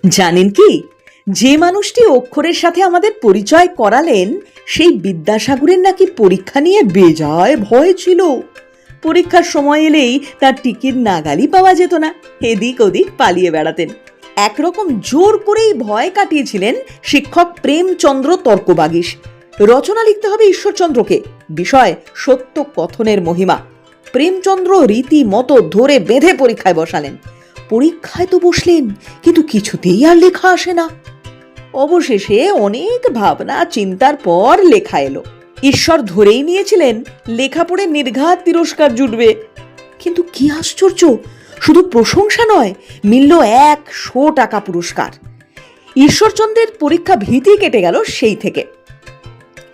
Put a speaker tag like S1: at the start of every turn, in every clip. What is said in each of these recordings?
S1: জানেন কি, যে মানুষটি অক্ষরের সাথে আমাদের পরিচয় করালেন সেই বিদ্যাসাগরের নাকি পরীক্ষা নিয়ে বেজায় ভয় ছিল। পরীক্ষার সময় এলেই তার টিকির নাগালই পাওয়া যেত না, এদিক ওদিক পালিয়ে বেড়াতেন। একরকম জোর করেই ভয় কাটিয়েছিলেন শিক্ষক প্রেমচন্দ্র তর্কবাগীশ। রচনা লিখতে হবে ঈশ্বরচন্দ্রকে, বিষয় সত্য কথনের মহিমা। প্রেমচন্দ্র রীতিমতো ধরে বেঁধে পরীক্ষায় বসালেন। পরীক্ষায় তো বসলেন, কিন্তু কিছুতেই আর লেখা আসে না। অবশেষে অনেক ভাবনা চিন্তার পর লেখা এলো। ঈশ্বর ধরেই নিয়েছিলেন লেখা পড়ে নির্ঘাত তিরস্কার জুটবে। কিন্তু কি আশ্চর্য, শুধু প্রশংসা নয়, মিলল 100 টাকা পুরস্কার। ঈশ্বরচন্দ্রের পরীক্ষা ভীতি কেটে গেল সেই থেকে।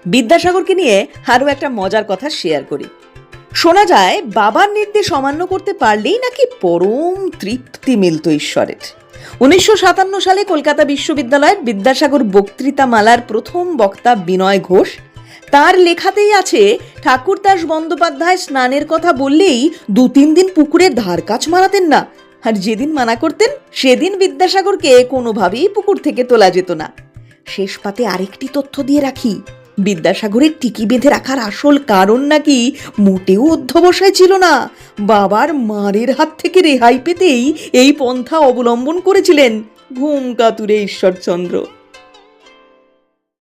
S1: বিদ্যাসাগরকে নিয়ে আরো একটা মজার কথা শেয়ার করি। শোনা যায় বাবার নির্দেশ অমান্য করতে পারলেই নাকি পরম তৃপ্তি মিলত ঈশ্বরের। 1957 সালে কলকাতা বিশ্ববিদ্যালয়ের বিদ্যাসাগর বক্তৃতা মালার প্রথম বক্তা বিনয় ঘোষ, তার লেখাতেই আছে ঠাকুরদাস বন্দ্যোপাধ্যায় স্নানের কথা বললেই 2-3 দিন পুকুরের ধার কাছ মারাতেন না, আর যেদিন মানা করতেন সেদিন বিদ্যাসাগরকে কোনোভাবেই পুকুর থেকে তোলা যেত না। শেষ পাতে আরেকটি তথ্য দিয়ে রাখি, বিদ্যাসাগরের টিকি বেঁধে রাখার আসল কারণ নাকি মোটেও অধ্যবসায় ছিল না, বাবার মারের হাত থেকে রেহাই পেতেই এই পন্থা অবলম্বন করেছিলেন ঘুম কাতুরে ঈশ্বরচন্দ্র।